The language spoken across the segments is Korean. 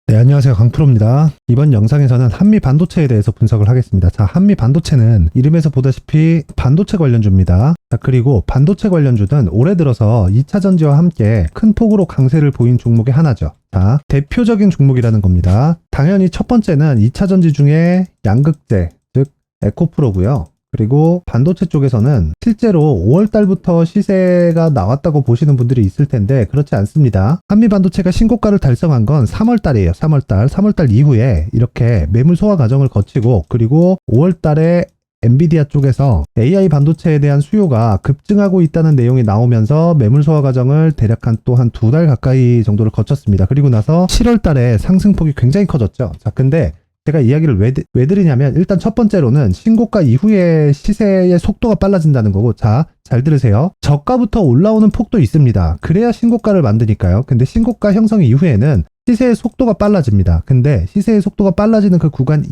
네, 안녕하세요. 강프로입니다. 이번 영상에서는 한미 반도체에 대해서 분석을 하겠습니다. 자, 한미 반도체는 이름에서 보다시피 반도체 관련주입니다. 자, 그리고 반도체 관련주는 올해 들어서 2차 전지와 함께 큰 폭으로 강세를 보인 종목의 하나죠. 자, 대표적인 종목이라는 겁니다. 당연히 첫 번째는 2차 전지 중에 양극재, 즉 에코프로고요. 그리고 반도체 쪽에서는 실제로 5월 달부터 시세가 나왔다고 보시는 분들이 있을 텐데 그렇지 않습니다. 한미 반도체가 신고가를 달성한 건 3월 달이에요. 3월 달 이후에 이렇게 매물 소화 과정을 거치고 그리고 5월 달에 엔비디아 쪽에서 AI 반도체에 대한 수요가 급증하고 있다는 내용이 나오면서 매물 소화 과정을 대략 또 한 2달 가까이 정도를 거쳤습니다. 그리고 나서 7월 달에 상승폭이 굉장히 커졌죠. 자, 근데 제가 이야기를 왜 드리냐면 일단 첫 번째로는 신고가 이후에 시세의 속도가 빨라진다는 거고, 자, 잘 들으세요. 저가부터 올라오는 폭도 있습니다. 그래야 신고가를 만드니까요. 근데 신고가 형성 이후에는 시세의 속도가 빨라집니다. 근데 시세의 속도가 빨라지는 그 구간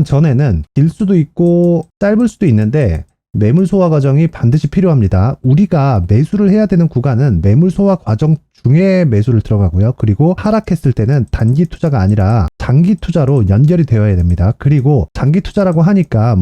전에는 길 수도 있고 짧을 수도 있는데 매물 소화 과정이 반드시 필요합니다. 우리가 매수를 해야 되는 구간은 매물 소화 과정 중에 매수를 들어가고요. 그리고 하락했을 때는 단기 투자가 아니라 장기 투자로 연결이 되어야 됩니다. 그리고 장기 투자라고 하니까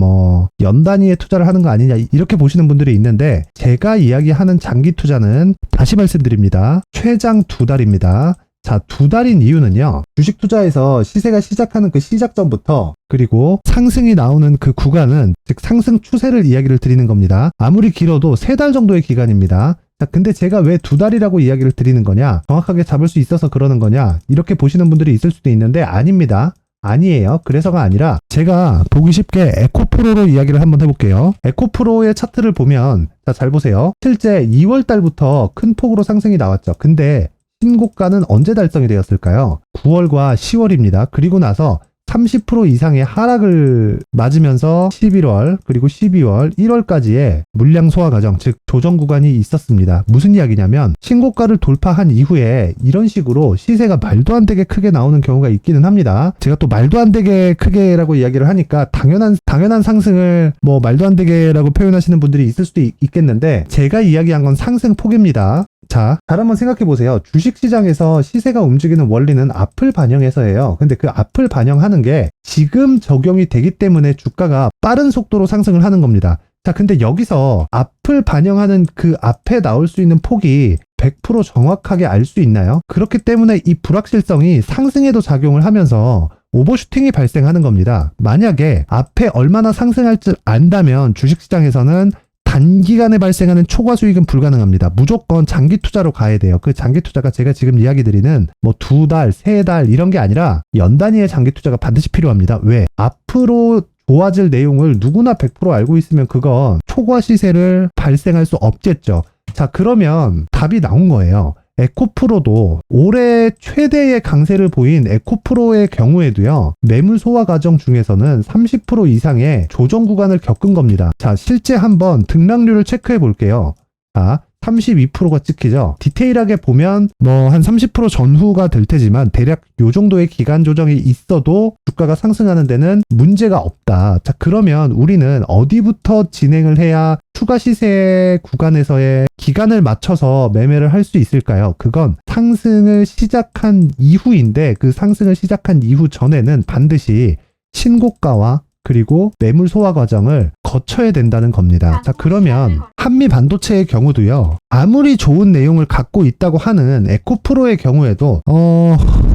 연 단위의 투자를 하는 거 아니냐 이렇게 보시는 분들이 있는데, 제가 이야기하는 장기 투자는 다시 말씀드립니다. 최장 2달입니다. 자, 2달인 이유는요. 주식 투자에서 시세가 시작하는 그 시작점부터 그리고 상승이 나오는 그 구간은 즉 상승 추세를 이야기를 드리는 겁니다. 아무리 길어도 3달 정도의 기간입니다. 자, 근데 제가 왜 2달이라고 이야기를 드리는 거냐? 정확하게 잡을 수 있어서 그러는 거냐? 이렇게 보시는 분들이 있을 수도 있는데 아닙니다. 아니에요. 그래서가 아니라 제가 보기 쉽게 에코프로로 이야기를 한번 해볼게요. 에코프로의 차트를 보면 자, 잘 보세요. 실제 2월 달부터 큰 폭으로 상승이 나왔죠. 근데 신고가는 언제 달성이 되었을까요? 9월과 10월입니다. 그리고 나서 30% 이상의 하락을 맞으면서 11월 그리고 12월 1월까지의 물량 소화 과정, 즉 조정 구간이 있었습니다. 무슨 이야기냐면 신고가를 돌파한 이후에 이런 식으로 시세가 말도 안 되게 크게 나오는 경우가 있기는 합니다. 제가 또 말도 안 되게 크게라고 이야기를 하니까 당연한 상승을 말도 안 되게라고 표현하시는 분들이 있을 수도 있겠는데, 제가 이야기한 건 상승폭입니다. 자, 잘 한번 생각해 보세요. 주식시장에서 시세가 움직이는 원리는 앞을 반영해서예요. 근데 그 앞을 반영하는 게 지금 적용이 되기 때문에 주가가 빠른 속도로 상승을 하는 겁니다. 자, 근데 여기서 앞을 반영하는 그 앞에 나올 수 있는 폭이 100% 정확하게 알 수 있나요? 그렇기 때문에 이 불확실성이 상승에도 작용을 하면서 오버슈팅이 발생하는 겁니다. 만약에 앞에 얼마나 상승할 줄 안다면 주식시장에서는 단기간에 발생하는 초과 수익은 불가능합니다. 무조건 장기 투자로 가야 돼요. 그 장기 투자가 제가 지금 이야기 드리는 2달, 3달 이런 게 아니라 연 단위의 장기 투자가 반드시 필요합니다. 왜? 앞으로 좋아질 내용을 누구나 100% 알고 있으면 그건 초과 시세를 발생할 수 없겠죠. 자, 그러면 답이 나온 거예요. 에코프로도 올해 최대의 강세를 보인 에코프로의 경우에도요, 매물 소화 과정 중에서는 30% 이상의 조정 구간을 겪은 겁니다. 자, 실제 한번 등락률을 체크해 볼게요. 자, 32%가 찍히죠. 디테일하게 보면 한 30% 전후가 될 테지만 대략 요 정도의 기간 조정이 있어도 주가가 상승하는 데는 문제가 없다. 자, 그러면 우리는 어디부터 진행을 해야 추가 시세 구간에서의 기간을 맞춰서 매매를 할 수 있을까요? 그건 상승을 시작한 이후인데, 그 상승을 시작한 이후 전에는 반드시 신고가와 그리고 매물 소화 과정을 거쳐야 된다는 겁니다. 자, 그러면 한미 반도체의 경우도요, 아무리 좋은 내용을 갖고 있다고 하는 에코프로의 경우에도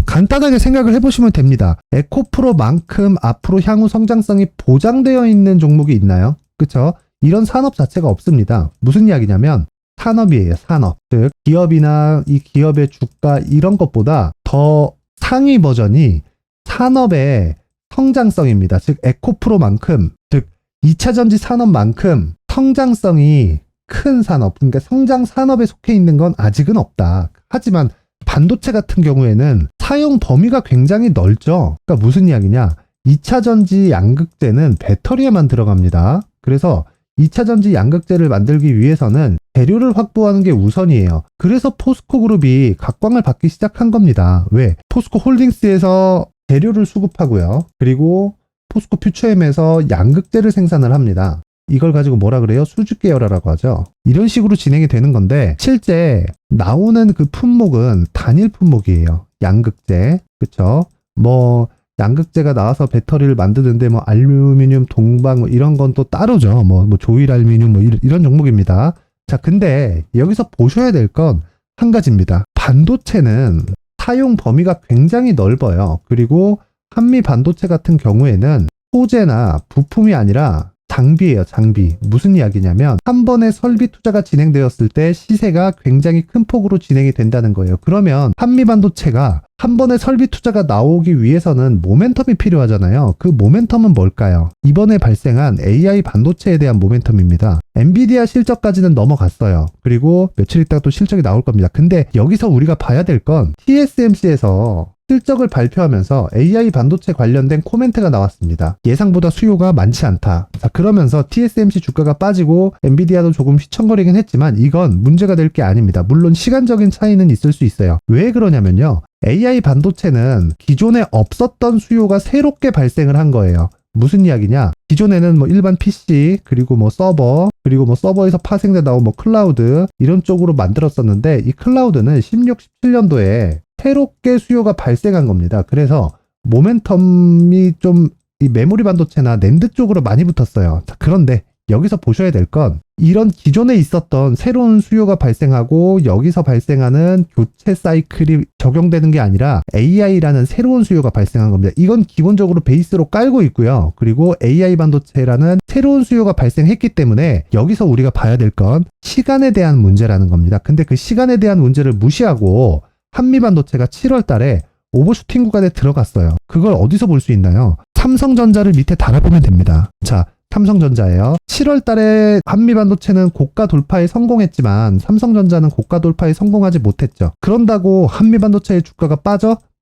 간단하게 생각을 해보시면 됩니다. 에코프로만큼 앞으로 향후 성장성이 보장되어 있는 종목이 있나요? 그쵸? 이런 산업 자체가 없습니다. 무슨 이야기냐면 산업이에요. 산업. 즉 기업이나 이 기업의 주가 이런 것보다 더 상위 버전이 산업의 성장성입니다. 즉 에코프로만큼, 즉 2차 전지 산업만큼 성장성이 큰 산업, 그러니까 성장 산업에 속해 있는 건 아직은 없다. 하지만 반도체 같은 경우에는 사용 범위가 굉장히 넓죠. 그러니까 무슨 이야기냐? 2차 전지 양극재는 배터리에만 들어갑니다. 그래서 2차 전지 양극재를 만들기 위해서는 재료를 확보하는 게 우선이에요. 그래서 포스코 그룹이 각광을 받기 시작한 겁니다. 왜? 포스코 홀딩스에서 재료를 수급하고요. 그리고 포스코 퓨처엠에서 양극재를 생산을 합니다. 이걸 가지고 뭐라 그래요? 수직 계열화라고 하죠. 이런 식으로 진행이 되는 건데 실제 나오는 그 품목은 단일 품목이에요. 양극재. 그쵸? 뭐 양극재가 나와서 배터리를 만드는데 뭐 알루미늄, 동방 뭐 이런 건 또 따로죠. 뭐 조일 알루미늄 뭐 이런 종목입니다. 자, 근데 여기서 보셔야 될 건 한 가지입니다. 반도체는 사용 범위가 굉장히 넓어요. 그리고 한미 반도체 같은 경우에는 소재나 부품이 아니라 장비예요, 장비. 무슨 이야기냐면 한 번의 설비 투자가 진행되었을 때 시세가 굉장히 큰 폭으로 진행이 된다는 거예요. 그러면 한미 반도체가 한 번의 설비 투자가 나오기 위해서는 모멘텀이 필요하잖아요. 그 모멘텀은 뭘까요? 이번에 발생한 AI 반도체에 대한 모멘텀입니다. 엔비디아 실적까지는 넘어갔어요. 그리고 며칠 있다가 또 실적이 나올 겁니다. 근데 여기서 우리가 봐야 될 건 TSMC에서 실적을 발표하면서 AI 반도체 관련된 코멘트가 나왔습니다. 예상보다 수요가 많지 않다. 자, 그러면서 TSMC 주가가 빠지고 엔비디아도 조금 휘청거리긴 했지만 이건 문제가 될 게 아닙니다. 물론 시간적인 차이는 있을 수 있어요. 왜 그러냐면요. AI 반도체는 기존에 없었던 수요가 새롭게 발생을 한 거예요. 무슨 이야기냐? 기존에는 뭐 일반 PC, 그리고 뭐 서버, 그리고 뭐 서버에서 파생돼 나온 뭐 클라우드 이런 쪽으로 만들었었는데 이 클라우드는 16, 17년도에 새롭게 수요가 발생한 겁니다. 그래서 모멘텀이 좀 이 메모리 반도체나 낸드 쪽으로 많이 붙었어요. 자, 그런데 여기서 보셔야 될 건 이런 기존에 있었던 새로운 수요가 발생하고 여기서 발생하는 교체 사이클이 적용되는 게 아니라 AI라는 새로운 수요가 발생한 겁니다. 이건 기본적으로 베이스로 깔고 있고요. 그리고 AI 반도체라는 새로운 수요가 발생했기 때문에 여기서 우리가 봐야 될 건 시간에 대한 문제라는 겁니다. 근데 그 시간에 대한 문제를 무시하고 한미 반도체가 7월 달에 오버슈팅 구간에 들어갔어요. 그걸 어디서 볼 수 있나요? 삼성전자를 밑에 달아보면 됩니다. 자, 삼성전자예요. 7월 달에 한미 반도체는 고가 돌파에 성공했지만 삼성전자는 고가 돌파에 성공하지 못했죠. 그런다고 한미 반도체의 주가가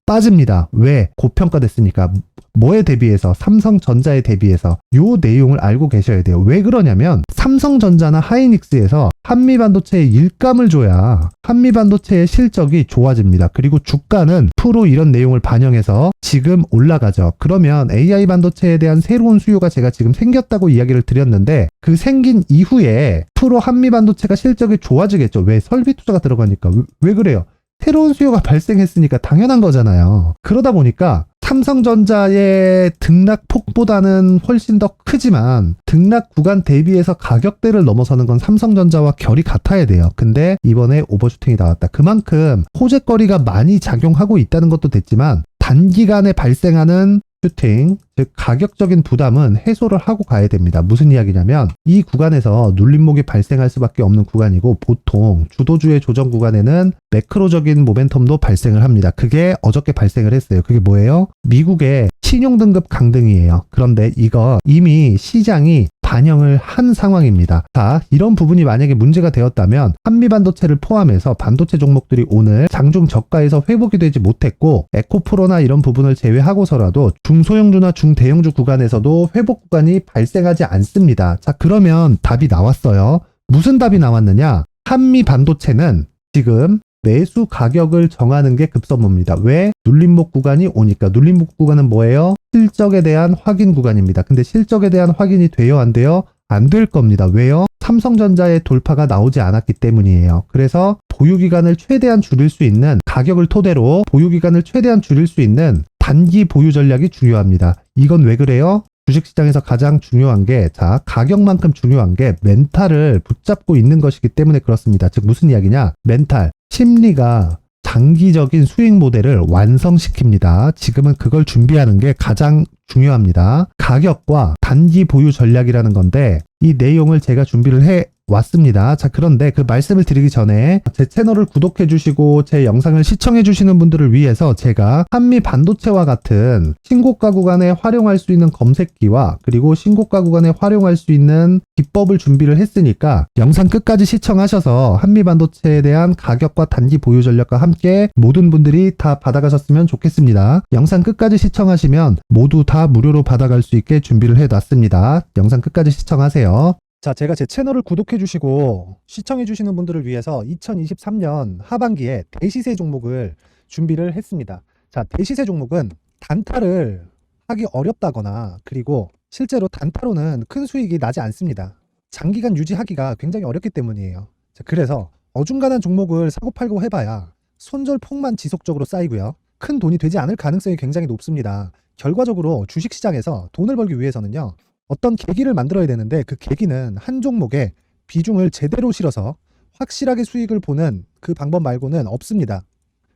빠집니다. 왜? 고평가됐으니까. 뭐에 대비해서? 삼성전자에 대비해서. 요 내용을 알고 계셔야 돼요. 왜 그러냐면 삼성전자나 하이닉스에서 한미반도체에 일감을 줘야 한미반도체의 실적이 좋아집니다. 그리고 주가는 프로 이런 내용을 반영해서 지금 올라가죠. 그러면 AI 반도체에 대한 새로운 수요가 제가 지금 생겼다고 이야기를 드렸는데 그 생긴 이후에 프로 한미반도체가 실적이 좋아지겠죠. 왜? 설비 투자가 들어가니까. 왜 그래요? 새로운 수요가 발생했으니까 당연한 거잖아요. 그러다 보니까 삼성전자의 등락폭보다는 훨씬 더 크지만 등락 구간 대비해서 가격대를 넘어서는 건 삼성전자와 결이 같아야 돼요. 근데 이번에 오버슈팅이 나왔다. 그만큼 호재거리가 많이 작용하고 있다는 것도 됐지만 단기간에 발생하는 슈팅, 즉 가격적인 부담은 해소를 하고 가야 됩니다. 무슨 이야기냐면 이 구간에서 눌림목이 발생할 수밖에 없는 구간이고 보통 주도주의 조정 구간에는 매크로적인 모멘텀도 발생을 합니다. 그게 어저께 발생을 했어요. 그게 뭐예요? 미국의 신용등급 강등이에요. 그런데 이거 이미 시장이 반영을 한 상황입니다. 자, 이런 부분이 만약에 문제가 되었다면 한미반도체를 포함해서 반도체 종목들이 오늘 장중 저가에서 회복이 되지 못했고 에코프로나 이런 부분을 제외하고서라도 중소형주나 중대형주 구간에서도 회복 구간이 발생하지 않습니다. 자, 그러면 답이 나왔어요. 무슨 답이 나왔느냐? 한미반도체는 지금 매수 가격을 정하는 게 급선무입니다. 왜? 눌림목 구간이 오니까. 눌림목 구간은 뭐예요? 실적에 대한 확인 구간입니다. 근데 실적에 대한 확인이 돼요? 안 돼요? 안 될 겁니다. 왜요? 삼성전자의 돌파가 나오지 않았기 때문이에요. 그래서 보유기간을 최대한 줄일 수 있는 가격을 토대로 보유기간을 최대한 줄일 수 있는 단기 보유 전략이 중요합니다. 이건 왜 그래요? 주식시장에서 가장 중요한 게, 자, 가격만큼 중요한 게 멘탈을 붙잡고 있는 것이기 때문에 그렇습니다. 즉, 무슨 이야기냐? 멘탈, 심리가 장기적인 수익 모델을 완성시킵니다. 지금은 그걸 준비하는 게 가장 중요합니다. 가격과 단기 보유 전략이라는 건데, 이 내용을 제가 준비를 해 왔습니다. 자, 그런데 그 말씀을 드리기 전에 제 채널을 구독해 주시고 제 영상을 시청해 주시는 분들을 위해서 제가 한미 반도체와 같은 신고가 구간에 활용할 수 있는 검색기와 그리고 신고가 구간에 활용할 수 있는 기법을 준비를 했으니까 영상 끝까지 시청하셔서 한미 반도체에 대한 가격과 단기 보유 전략과 함께 모든 분들이 다 받아가셨으면 좋겠습니다. 영상 끝까지 시청하시면 모두 다 무료로 받아갈 수 있게 준비를 해 놨습니다. 영상 끝까지 시청하세요. 자, 제가 제 채널을 구독해 주시고 시청해 주시는 분들을 위해서 2023년 하반기에 대시세 종목을 준비를 했습니다. 자, 대시세 종목은 단타를 하기 어렵다거나 그리고 실제로 단타로는 큰 수익이 나지 않습니다. 장기간 유지하기가 굉장히 어렵기 때문이에요. 자, 그래서 어중간한 종목을 사고 팔고 해봐야 손절폭만 지속적으로 쌓이고요. 큰 돈이 되지 않을 가능성이 굉장히 높습니다. 결과적으로 주식시장에서 돈을 벌기 위해서는요, 어떤 계기를 만들어야 되는데 그 계기는 한 종목에 비중을 제대로 실어서 확실하게 수익을 보는 그 방법 말고는 없습니다.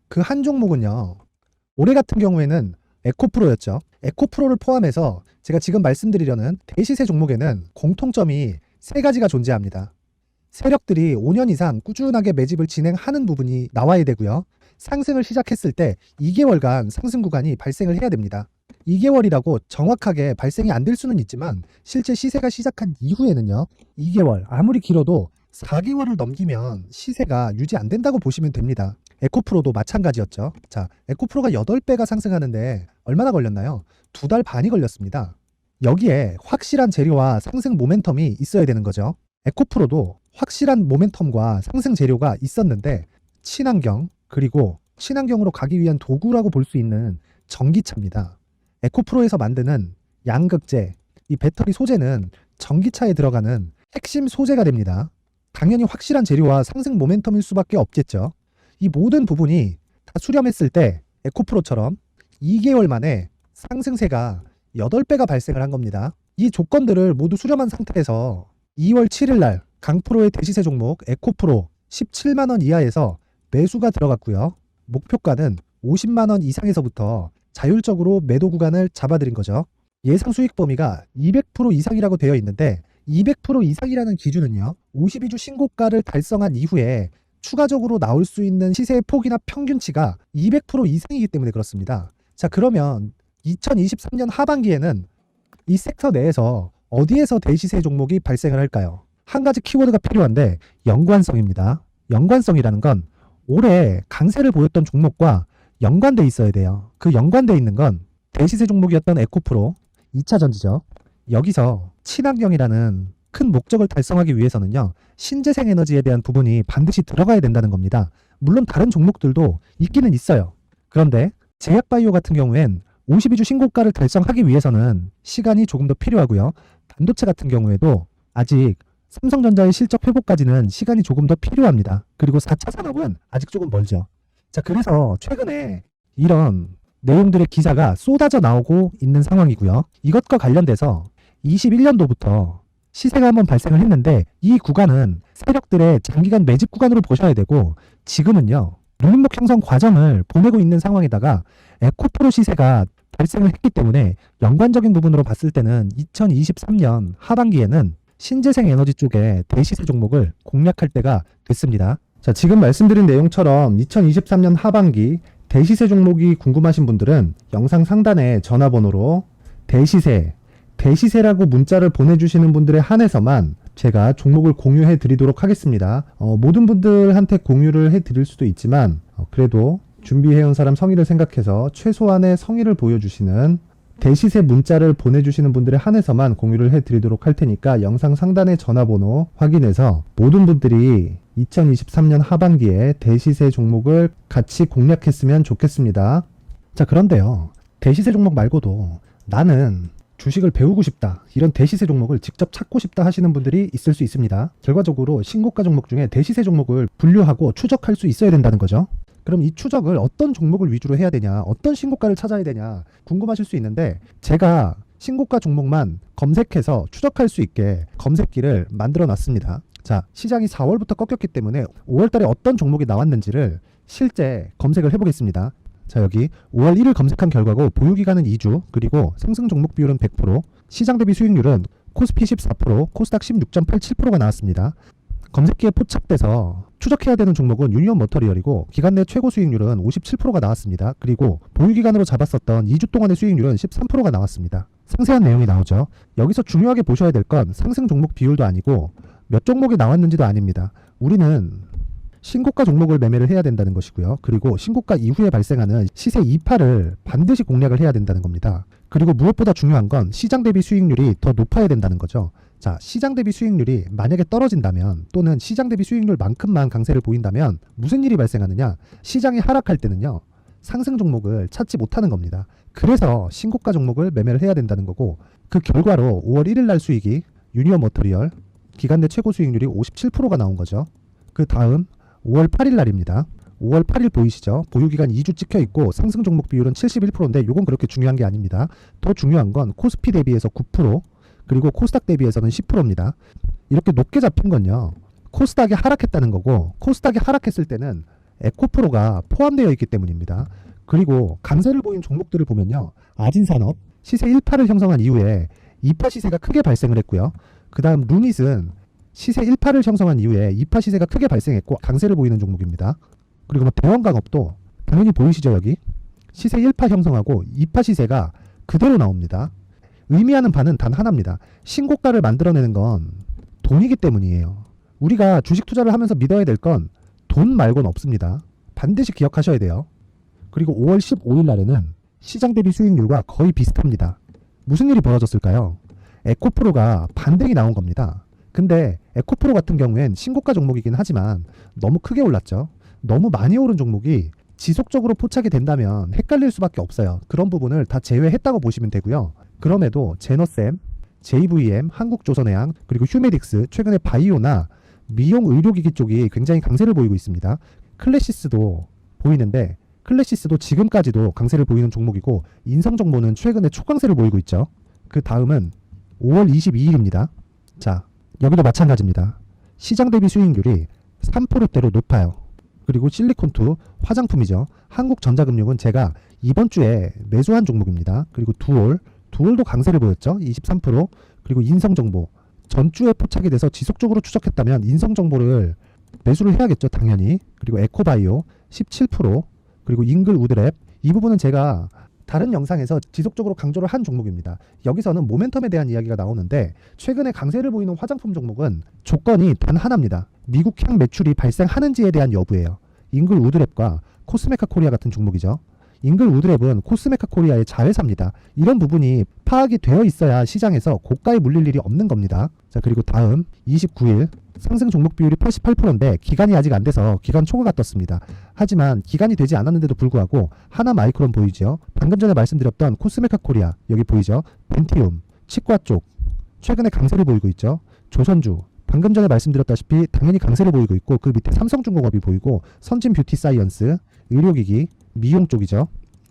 그 한 종목은요, 올해 같은 경우에는 에코프로였죠. 에코프로를 포함해서 제가 지금 말씀드리려는 대시세 종목에는 공통점이 세 가지가 존재합니다. 세력들이 5년 이상 꾸준하게 매집을 진행하는 부분이 나와야 되고요. 상승을 시작했을 때 2개월간 상승 구간이 발생을 해야 됩니다. 2개월이라고 정확하게 발생이 안 될 수는 있지만 실제 시세가 시작한 이후에는요, 2개월, 아무리 길어도 4개월을 넘기면 시세가 유지 안 된다고 보시면 됩니다. 에코프로도 마찬가지였죠. 자, 에코프로가 8배가 상승하는데 얼마나 걸렸나요? 2달 반이 걸렸습니다. 여기에 확실한 재료와 상승 모멘텀이 있어야 되는 거죠. 에코프로도 확실한 모멘텀과 상승 재료가 있었는데 친환경, 그리고 친환경으로 가기 위한 도구라고 볼 수 있는 전기차입니다. 에코프로에서 만드는 양극재, 이 배터리 소재는 전기차에 들어가는 핵심 소재가 됩니다. 당연히 확실한 재료와 상승 모멘텀일 수밖에 없겠죠. 이 모든 부분이 다 수렴했을 때 에코프로처럼 2개월 만에 상승세가 8배가 발생을 한 겁니다. 이 조건들을 모두 수렴한 상태에서 2월 7일 날 강프로의 대시세 종목 에코프로 17만원 이하에서 매수가 들어갔고요. 목표가는 50만원 이상에서부터 자율적으로 매도 구간을 잡아드린 거죠. 예상 수익 범위가 200% 이상이라고 되어 있는데 200% 이상이라는 기준은요, 52주 신고가를 달성한 이후에 추가적으로 나올 수 있는 시세의 폭이나 평균치가 200% 이상이기 때문에 그렇습니다. 자, 그러면 2023년 하반기에는 이 섹터 내에서 어디에서 대시세 종목이 발생을 할까요? 한 가지 키워드가 필요한데 연관성입니다. 연관성이라는 건 올해 강세를 보였던 종목과 연관돼 있어야 돼요. 그 연관돼 있는 건 대시세 종목이었던 에코프로 2차 전지죠. 여기서 친환경이라는 큰 목적을 달성하기 위해서는요, 신재생 에너지에 대한 부분이 반드시 들어가야 된다는 겁니다. 물론 다른 종목들도 있기는 있어요. 그런데 제약바이오 같은 경우엔 52주 신고가를 달성하기 위해서는 시간이 조금 더 필요하고요. 반도체 같은 경우에도 아직 삼성전자의 실적 회복까지는 시간이 조금 더 필요합니다. 그리고 4차 산업은 아직 조금 멀죠. 자, 그래서 최근에 이런 내용들의 기사가 쏟아져 나오고 있는 상황이고요. 이것과 관련돼서 21년도부터 시세가 한번 발생을 했는데 이 구간은 세력들의 장기간 매집 구간으로 보셔야 되고 지금은요, 눌림목 형성 과정을 보내고 있는 상황에다가 에코프로 시세가 발생을 했기 때문에 연관적인 부분으로 봤을 때는 2023년 하반기에는 신재생 에너지 쪽에 대시세 종목을 공략할 때가 됐습니다. 자, 지금 말씀드린 내용처럼 2023년 하반기 대시세 종목이 궁금하신 분들은 영상 상단에 전화번호로 대시세라고 문자를 보내주시는 분들에 한해서만 제가 종목을 공유해 드리도록 하겠습니다. 모든 분들한테 공유를 해 드릴 수도 있지만 그래도 준비해온 사람 성의를 생각해서 최소한의 성의를 보여주시는 대시세 문자를 보내주시는 분들에 한해서만 공유를 해 드리도록 할 테니까 영상 상단의 전화번호 확인해서 모든 분들이 2023년 하반기에 대시세 종목을 같이 공략했으면 좋겠습니다. 자, 그런데요, 대시세 종목 말고도 나는 주식을 배우고 싶다, 이런 대시세 종목을 직접 찾고 싶다 하시는 분들이 있을 수 있습니다. 결과적으로 신고가 종목 중에 대시세 종목을 분류하고 추적할 수 있어야 된다는 거죠. 그럼 이 추적을 어떤 종목을 위주로 해야 되냐, 어떤 신고가를 찾아야 되냐 궁금하실 수 있는데 제가 신고가 종목만 검색해서 추적할 수 있게 검색기를 만들어 놨습니다. 자, 시장이 4월부터 꺾였기 때문에 5월달에 어떤 종목이 나왔는지를 실제 검색을 해보겠습니다. 자, 여기 5월 1일 검색한 결과고 보유기간은 2주, 그리고 상승 종목 비율은 100%, 시장 대비 수익률은 코스피 14%, 코스닥 16.87%가 나왔습니다. 검색기에 포착돼서 추적해야 되는 종목은 유니온 머터리얼이고 기간 내 최고 수익률은 57%가 나왔습니다. 그리고 보유기간으로 잡았었던 2주 동안의 수익률은 13%가 나왔습니다. 상세한 내용이 나오죠. 여기서 중요하게 보셔야 될 건 상승 종목 비율도 아니고 몇 종목이 나왔는지도 아닙니다. 우리는 신고가 종목을 매매를 해야 된다는 것이고요. 그리고 신고가 이후에 발생하는 시세 이파를 반드시 공략을 해야 된다는 겁니다. 그리고 무엇보다 중요한 건 시장 대비 수익률이 더 높아야 된다는 거죠. 자, 시장 대비 수익률이 만약에 떨어진다면 또는 시장 대비 수익률만큼만 강세를 보인다면 무슨 일이 발생하느냐? 시장이 하락할 때는요, 상승 종목을 찾지 못하는 겁니다. 그래서 신고가 종목을 매매를 해야 된다는 거고, 그 결과로 5월 1일 날 수익이 유니온 머터리얼 기간 내 최고 수익률이 57%가 나온 거죠. 그 다음 5월 8일 날입니다. 5월 8일 보이시죠? 보유기간 2주 찍혀 있고 상승 종목 비율은 71%인데 이건 그렇게 중요한 게 아닙니다. 더 중요한 건 코스피 대비해서 9% 그리고 코스닥 대비해서는 10%입니다. 이렇게 높게 잡힌 건요. 코스닥이 하락했다는 거고 코스닥이 하락했을 때는 에코프로가 포함되어 있기 때문입니다. 그리고 강세를 보인 종목들을 보면요. 아진산업 시세 1파를 형성한 이후에 2파 시세가 크게 발생을 했고요. 그 다음 루닛은 시세 1파를 형성한 이후에 2파 시세가 크게 발생했고 강세를 보이는 종목입니다. 그리고 뭐 대원강업도 당연히 보이시죠 여기 시세 1파 형성하고 2파 시세가 그대로 나옵니다. 의미하는 바는 단 하나입니다. 신고가를 만들어내는 건 돈이기 때문이에요. 우리가 주식 투자를 하면서 믿어야 될 건 돈 말고는 없습니다. 반드시 기억하셔야 돼요. 그리고 5월 15일 날에는 시장 대비 수익률과 거의 비슷합니다. 무슨 일이 벌어졌을까요? 에코프로가 반등이 나온 겁니다. 근데 에코프로 같은 경우엔 신고가 종목이긴 하지만 너무 크게 올랐죠. 너무 많이 오른 종목이 지속적으로 포착이 된다면 헷갈릴 수밖에 없어요. 그런 부분을 다 제외했다고 보시면 되고요. 그럼에도 제너셈, JVM, 한국조선해양, 그리고 휴메딕스, 최근에 바이오나 미용 의료기기 쪽이 굉장히 강세를 보이고 있습니다. 클래시스도 보이는데 클래시스도 지금까지도 강세를 보이는 종목이고 인성정보는 최근에 초강세를 보이고 있죠. 그 다음은 5월 22일입니다. 자, 여기도 마찬가지입니다. 시장 대비 수익률이 3%대로 높아요. 그리고 실리콘2 화장품이죠. 한국전자금융은 제가 이번 주에 매수한 종목입니다. 그리고 두올도 강세를 보였죠. 23%. 그리고 인성정보 전주에 포착이 돼서 지속적으로 추적했다면 인성정보를 매수를 해야겠죠. 당연히. 그리고 에코바이오 17%. 그리고 잉글우드랩 이 부분은 제가 다른 영상에서 지속적으로 강조를 한 종목입니다. 여기서는 모멘텀에 대한 이야기가 나오는데 최근에 강세를 보이는 화장품 종목은 조건이 단 하나입니다. 미국향 매출이 발생하는지에 대한 여부예요. 잉글우드랩과 코스메카 코리아 같은 종목이죠. 잉글우드랩은 코스메카 코리아의 자회사입니다. 이런 부분이 파악이 되어 있어야 시장에서 고가에 물릴 일이 없는 겁니다. 자, 그리고 다음 29일 상승 종목 비율이 88%인데 기간이 아직 안 돼서 기간 초과가 떴습니다. 하지만 기간이 되지 않았는데도 불구하고 하나 마이크론 보이죠. 방금 전에 말씀드렸던 코스메카 코리아 여기 보이죠. 벤티움 치과 쪽 최근에 강세를 보이고 있죠. 조선주 방금 전에 말씀드렸다시피 당연히 강세를 보이고 있고 그 밑에 삼성중공업이 보이고 선진 뷰티 사이언스 의료기기 미용 쪽이죠.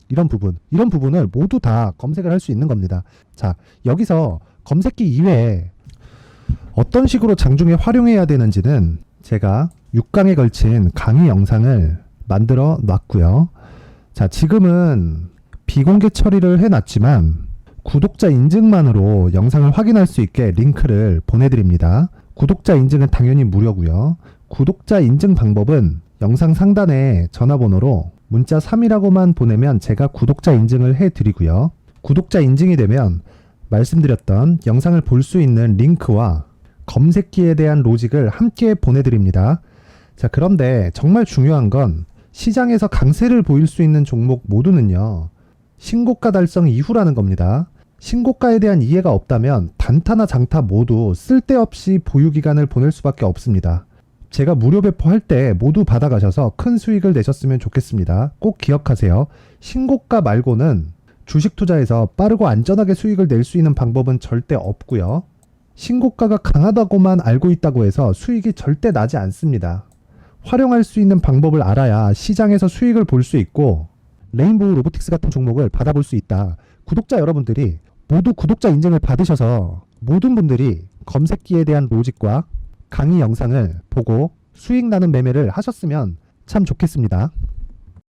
이런 부분을 모두 다 검색을 할 수 있는 겁니다. 자, 여기서 검색기 이외에 어떤 식으로 장중에 활용해야 되는지는 제가 6강에 걸친 강의 영상을 만들어 놨고요. 자, 지금은 비공개 처리를 해놨지만 구독자 인증만으로 영상을 확인할 수 있게 링크를 보내드립니다. 구독자 인증은 당연히 무료고요. 구독자 인증 방법은 영상 상단에 전화번호로 문자 3이라고만 보내면 제가 구독자 인증을 해드리고요. 구독자 인증이 되면 말씀드렸던 영상을 볼 수 있는 링크와 검색기에 대한 로직을 함께 보내드립니다. 자, 그런데 정말 중요한 건 시장에서 강세를 보일 수 있는 종목 모두는요. 신고가 달성 이후라는 겁니다. 신고가에 대한 이해가 없다면 단타나 장타 모두 쓸데없이 보유기간을 보낼 수밖에 없습니다. 제가 무료 배포할 때 모두 받아가셔서 큰 수익을 내셨으면 좋겠습니다. 꼭 기억하세요. 신고가 말고는 주식 투자에서 빠르고 안전하게 수익을 낼 수 있는 방법은 절대 없고요. 신고가가 강하다고만 알고 있다고 해서 수익이 절대 나지 않습니다. 활용할 수 있는 방법을 알아야 시장에서 수익을 볼 수 있고 레인보우 로보틱스 같은 종목을 받아볼 수 있다. 구독자 여러분들이 모두 구독자 인증을 받으셔서 모든 분들이 검색기에 대한 로직과 강의 영상을 보고 수익 나는 매매를 하셨으면 참 좋겠습니다.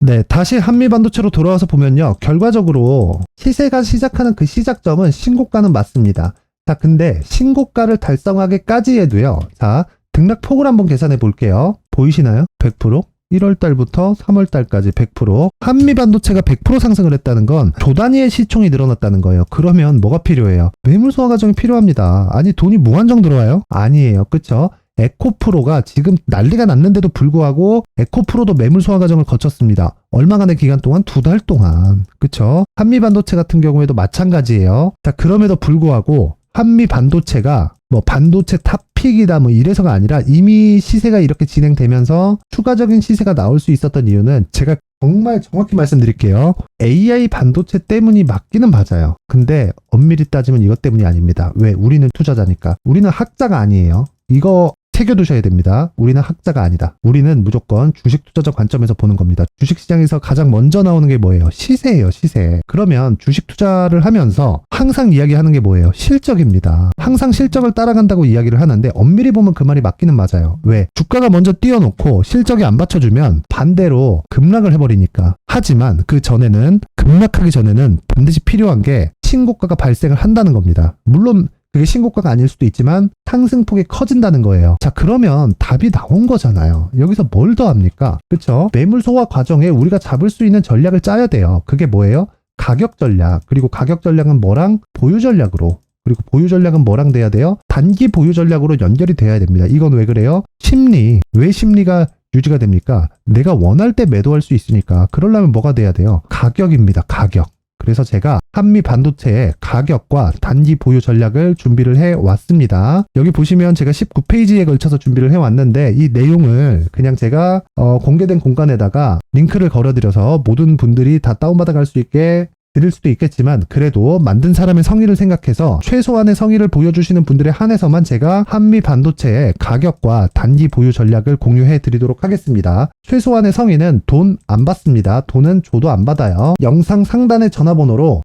네, 다시 한미반도체로 돌아와서 보면요. 결과적으로 시세가 시작하는 그 시작점은 신고가는 맞습니다. 자, 근데 신고가를 달성하기까지 해도요. 자, 등락폭을 한번 계산해 볼게요. 보이시나요? 100%? 1월달부터 3월달까지 100%. 한미반도체가 100% 상승을 했다는 건 조 단위의 시총이 늘어났다는 거예요. 그러면 뭐가 필요해요? 매물 소화 과정이 필요합니다. 아니, 돈이 무한정 들어와요? 아니에요. 그쵸? 에코프로가 지금 난리가 났는데도 불구하고 에코프로도 매물 소화 과정을 거쳤습니다. 얼마간의 기간 동안? 2달 동안. 그쵸? 한미반도체 같은 경우에도 마찬가지예요. 자, 그럼에도 불구하고 한미반도체가 뭐 반도체 탑픽이다 뭐 이래서가 아니라 이미 시세가 이렇게 진행되면서 추가적인 시세가 나올 수 있었던 이유는 제가 정말 정확히 말씀드릴게요. AI 반도체 때문이 맞기는 맞아요. 근데 엄밀히 따지면 이것 때문이 아닙니다. 왜? 우리는 투자자니까. 우리는 학자가 아니에요. 이거 새겨두셔야 됩니다. 우리는 학자가 아니다. 우리는 무조건 주식 투자자 관점에서 보는 겁니다. 주식시장에서 가장 먼저 나오는 게 뭐예요? 시세예요, 시세. 그러면 주식 투자를 하면서 항상 이야기하는 게 뭐예요? 실적입니다. 항상 실적을 따라간다고 이야기를 하는데 엄밀히 보면 그 말이 맞기는 맞아요. 왜? 주가가 먼저 띄워놓고 실적이 안 받쳐주면 반대로 급락을 해버리니까. 하지만 그 전에는 급락하기 전에는 반드시 필요한 게 신고가가 발생을 한다는 겁니다. 물론 그게 신고가가 아닐 수도 있지만 상승폭이 커진다는 거예요. 자, 그러면 답이 나온 거잖아요. 여기서 뭘 더 합니까? 그쵸? 매물 소화 과정에 우리가 잡을 수 있는 전략을 짜야 돼요. 그게 뭐예요? 가격 전략. 그리고 가격 전략은 뭐랑? 보유 전략으로. 그리고 보유 전략은 뭐랑 돼야 돼요? 단기 보유 전략으로 연결이 돼야 됩니다. 이건 왜 그래요? 심리. 왜 심리가 유지가 됩니까? 내가 원할 때 매도할 수 있으니까. 그러려면 뭐가 돼야 돼요? 가격입니다. 가격. 그래서 제가 한미 반도체의 가격과 단기 보유 전략을 준비를 해 왔습니다. 여기 보시면 제가 19페이지에 걸쳐서 준비를 해 왔는데 이 내용을 그냥 제가 공개된 공간에다가 링크를 걸어드려서 모든 분들이 다 다운받아 갈 수 있게 드릴 수도 있겠지만 그래도 만든 사람의 성의를 생각해서 최소한의 성의를 보여주시는 분들에 한해서만 제가 한미 반도체의 가격과 단기 보유 전략을 공유해 드리도록 하겠습니다. 최소한의 성의는 돈 안 받습니다. 돈은 줘도 안 받아요. 영상 상단의 전화번호로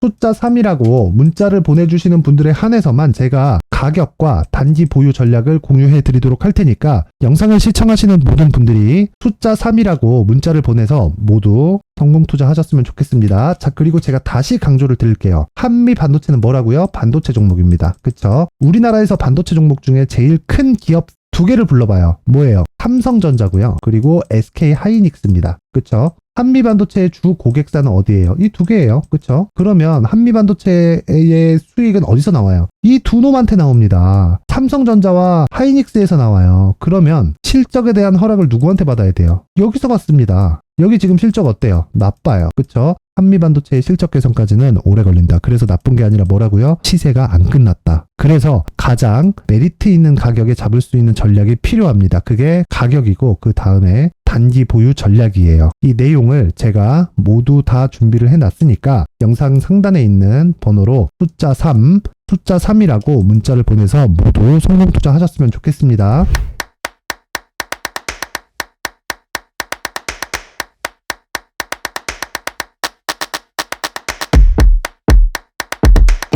숫자 3이라고 문자를 보내주시는 분들에 한해서만 제가 가격과 단기 보유 전략을 공유해 드리도록 할 테니까 영상을 시청하시는 모든 분들이 숫자 3이라고 문자를 보내서 모두 성공 투자하셨으면 좋겠습니다. 자, 그리고 제가 다시 강조를 드릴게요. 한미 반도체는 뭐라고요? 반도체 종목입니다. 그쵸? 우리나라에서 반도체 종목 중에 제일 큰 기업 두 개를 불러봐요. 뭐예요? 삼성전자고요. 그리고 SK 하이닉스입니다. 그쵸? 한미 반도체의 주 고객사는 어디예요? 이 두 개예요. 그쵸? 그러면 한미 반도체의 수익은 어디서 나와요? 이 두 놈한테 나옵니다. 삼성전자와 하이닉스에서 나와요. 그러면 실적에 대한 허락을 누구한테 받아야 돼요? 여기서 받습니다. 여기 지금 실적 어때요? 나빠요. 그쵸? 한미 반도체의 실적 개선까지는 오래 걸린다. 그래서 나쁜 게 아니라 뭐라고요? 시세가 안 끝났다. 그래서 가장 메리트 있는 가격에 잡을 수 있는 전략이 필요합니다. 그게 가격이고 그 다음에 단기 보유 전략이에요. 이 내용을 제가 모두 다 준비를 해놨으니까 영상 상단에 있는 번호로 숫자 3이라고 문자를 보내서 모두 성공 투자하셨으면 좋겠습니다.